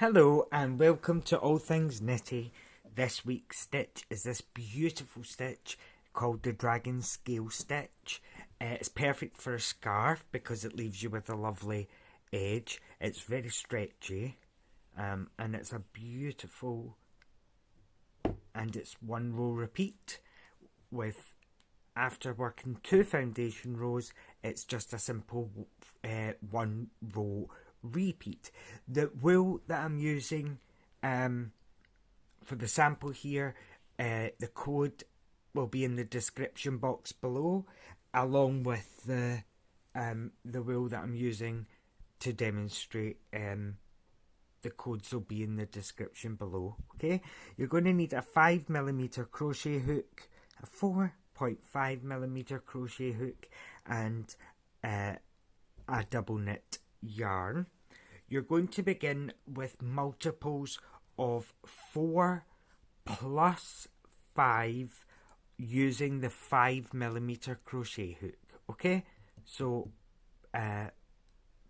Hello and welcome to All Things Knitty. This week's stitch is this beautiful stitch called the Dragon Scale Stitch. It's perfect for a scarf because it leaves you with a lovely edge. It's very stretchy and it's a beautiful, and it's one row repeat with, after working 2 foundation rows, it's just a simple 1 row repeat. The wool that I'm using for the sample here, the code will be in the description box below, along with the wool that I'm using to demonstrate. The codes will be in the description below. Okay, you're going to need a 5mm crochet hook, a 4.5mm crochet hook, and a double knit yarn. You're going to begin with multiples of 4 plus 5 using the 5mm crochet hook. Okay, so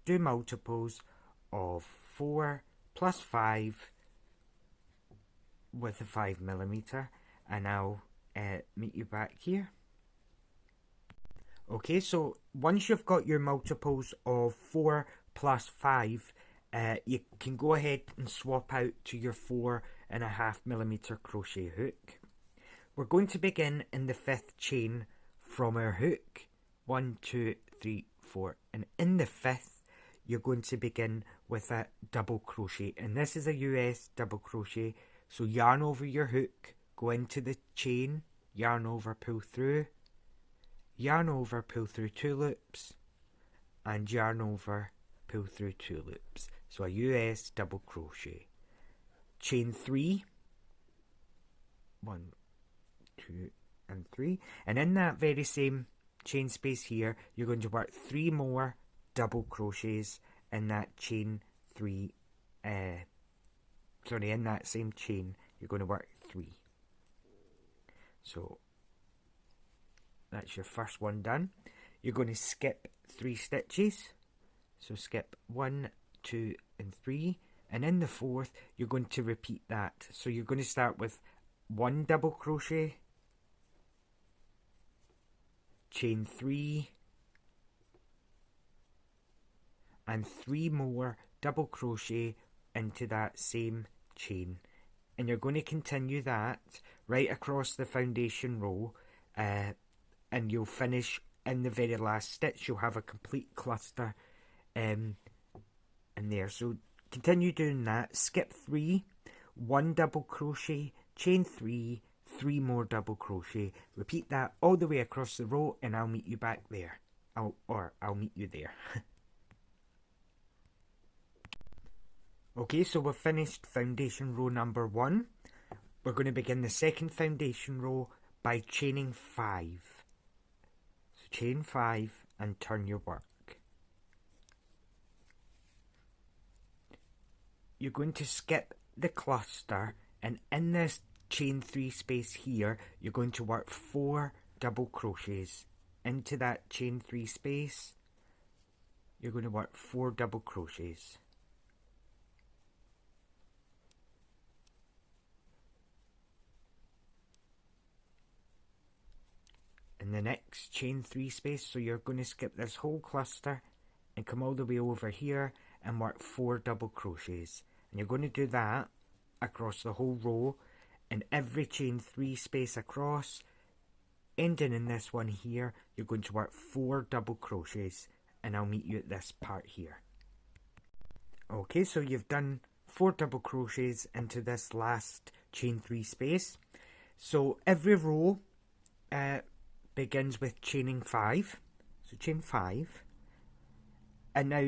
do multiples of 4 plus 5 with the 5mm, and I'll meet you back here. Okay, so once you've got your multiples of 4 plus 5, you can go ahead and swap out to your 4.5mm crochet hook. We're going to begin in the 5th chain from our hook. 1, 2, 3, 4, and in the 5th you're going to begin with a double crochet, and this is a US double crochet. So yarn over your hook, go into the chain, yarn over, pull through, yarn over, pull through 2 loops, and yarn over, pull through 2 loops. So a US double crochet. Chain 3, 1, 2 and 3, and in that very same chain space here you're going to work 3 more double crochets in that chain 3, in that same chain you're going to work 3. So that's your first one done. You're going to skip 3 stitches, so skip 1, 2 and 3, and in the 4th you're going to repeat that. So you're going to start with 1 double crochet, chain 3, and 3 more double crochet into that same chain, and you're going to continue that right across the foundation row, and you'll finish in the very last stitch. You'll have a complete cluster in there. So continue doing that. Skip 3, 1 double crochet, chain 3, 3 more double crochet. Repeat that all the way across the row, and I'll meet you back there. I'll meet you there. Okay, so we've finished foundation row number 1. We're going to begin the 2nd foundation row by chaining 5. So chain 5 and turn your work. You're going to skip the cluster, and in this chain 3 space here you're going to work 4 double crochets into that chain 3 space. You're going to work 4 double crochets. In the next chain 3 space, so you're going to skip this whole cluster and come all the way over here and work 4 double crochets, and you're going to do that across the whole row, and every chain 3 space across, ending in this one here, you're going to work 4 double crochets, and I'll meet you at this part here. Okay, so you've done 4 double crochets into this last chain 3 space. So every row begins with chaining 5, so chain 5, and now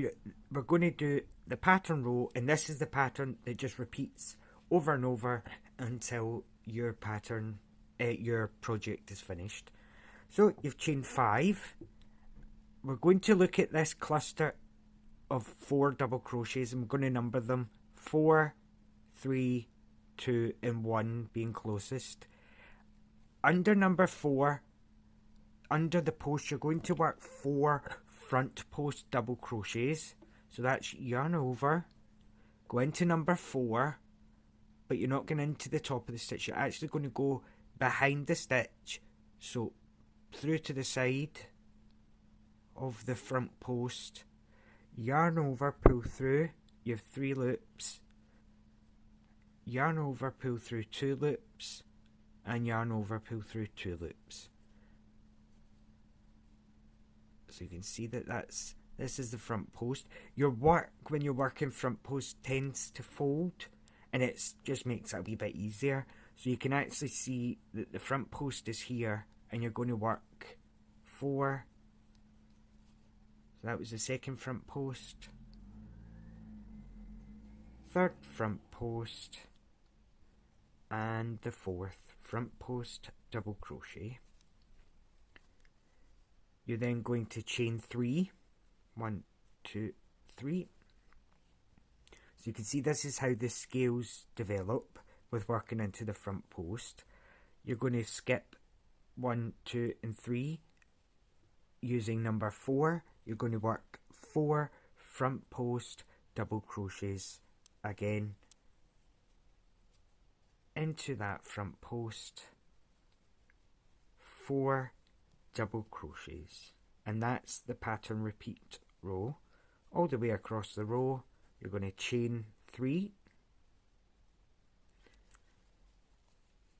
we're going to do the pattern row, and this is the pattern that just repeats over and over until your pattern, your project is finished. So you've chained 5. We're going to look at this cluster of 4 double crochets, and we're going to number them 4, 3, 2 and 1 being closest. Under number 4, under the post, you're going to work 4 front post double crochets. So that's yarn over, go into number 4, but you're not going into the top of the stitch. You're actually going to go behind the stitch, so through to the side of the front post, yarn over, pull through, you have 3 loops, yarn over, pull through 2 loops, and yarn over, pull through 2 loops. So you can see that this is the front post. Your work when you're working front post tends to fold, and it just makes it a wee bit easier. So you can actually see that the front post is here, and you're going to work 4. So that was the second front post, third front post, and the 4th front post double crochet. You're then going to chain 3, 1, 2, 3. So you can see this is how the scales develop with working into the front post. You're going to skip 1, 2, and 3. Using number 4, you're going to work 4 front post double crochets again into that front post, 4 double crochets, and that's the pattern repeat row. All the way across the row, you're going to chain 3.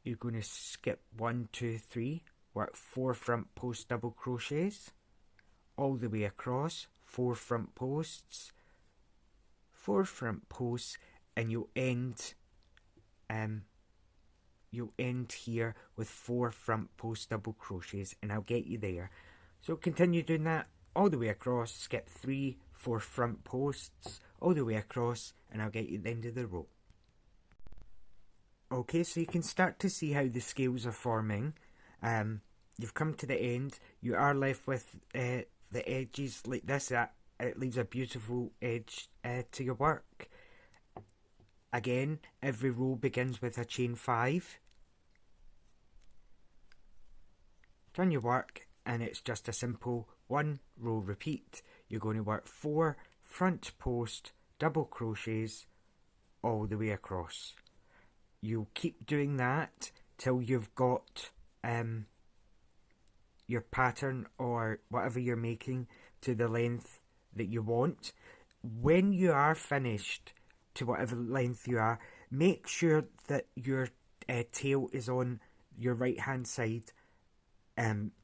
You're going to skip 1, 2, 3, work 4 front post double crochets, all the way across, 4 front posts, 4 front posts, and you'll end here with 4 front post double crochets, and I'll get you there. So continue doing that all the way across, skip 3, 4 front posts, all the way across, and I'll get you to the end of the row. Okay, so you can start to see how the scales are forming. You've come to the end. You are left with the edges like this. It leaves a beautiful edge to your work. Again, every row begins with a chain 5. Turn your work, and it's just a simple 1 row repeat. You're going to work 4 front post double crochets all the way across. You'll keep doing that till you've got your pattern or whatever you're making to the length that you want. When you are finished to whatever length you are, make sure that your tail is on your right hand side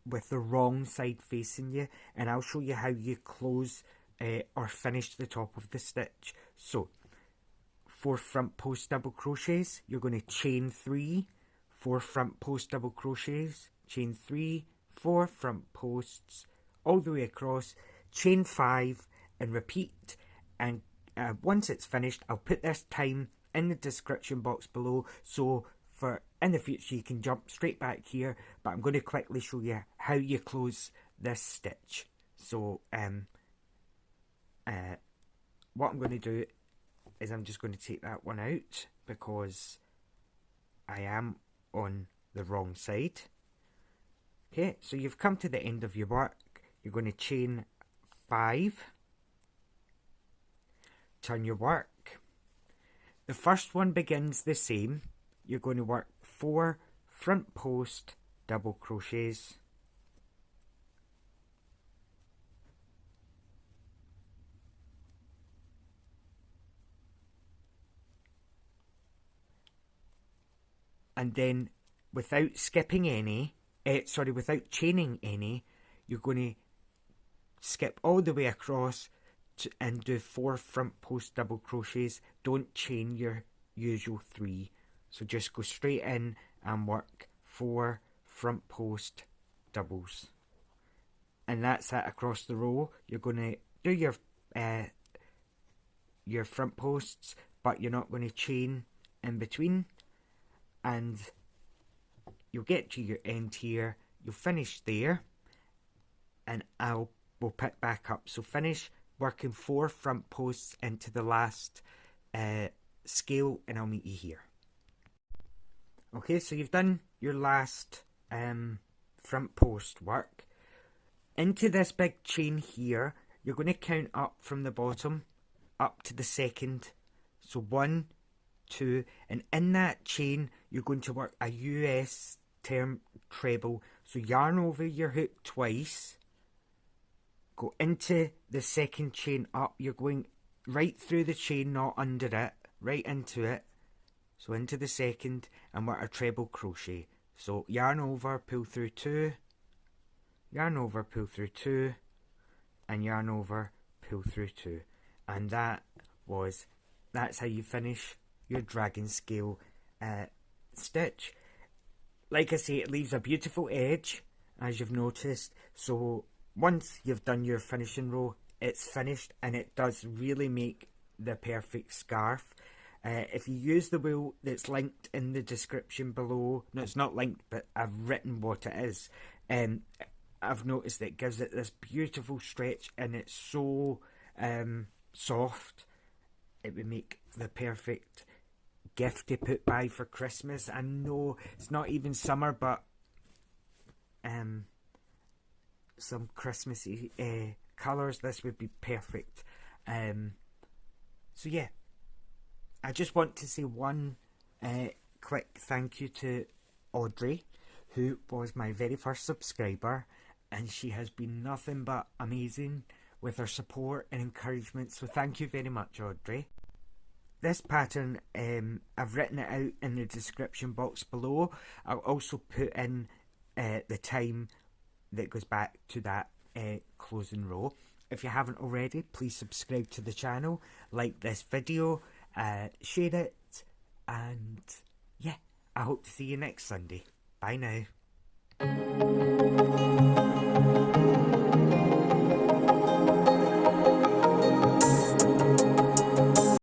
with the wrong side facing you, and I'll show you how you close or finish the top of the stitch. So 4 front post double crochets, you're going to chain 3, 4 front post double crochets, chain 3, 4 front posts all the way across, chain 5, and repeat. And once it's finished, I'll put this time in the description box below, so for in the future you can jump straight back here, but I'm going to quickly show you how you close this stitch. So what I'm going to do is I'm just going to take that one out because I am on the wrong side. Okay, so you've come to the end of your work. You're going to chain 5, turn your work. The first one begins the same. You're going to work 4 front post double crochets, and then without skipping any, without chaining any, you're going to skip all the way across and do 4 front post double crochets. Don't chain your usual 3. So just go straight in and work 4 front post doubles. And that's it across the row. You're going to do your front posts, but you're not going to chain in between. And you'll get to your end here. You'll finish there. And we'll pick back up. So finish working 4 front posts into the last scale, and I'll meet you here. Okay, so you've done your last front post work. Into this big chain here, you're going to count up from the bottom up to the second. So 1, 2, and in that chain you're going to work a US term treble. So yarn over your hook twice, go into the second chain up, you're going right through the chain, not under it, right into it. So into the second, and work a treble crochet. So yarn over, pull through 2, yarn over, pull through 2, and yarn over, pull through 2. And that's how you finish your dragon scale stitch. Like I say, it leaves a beautiful edge, as you've noticed. So once you've done your finishing row, it's finished, and it does really make the perfect scarf. If you use the wool that's linked in the description below, no, it's not linked, but I've written what it is, I've noticed that it gives it this beautiful stretch, and it's so soft. It would make the perfect gift to put by for Christmas. I know it's not even summer, but some Christmassy colours, this would be perfect. So yeah, I just want to say one quick thank you to Audrey, who was my very first subscriber, and she has been nothing but amazing with her support and encouragement, so thank you very much, Audrey. This pattern, I've written it out in the description box below. I'll also put in the time that goes back to that closing row. If you haven't already, please subscribe to the channel, like this video, share it, and yeah, I hope to see you next Sunday. Bye now.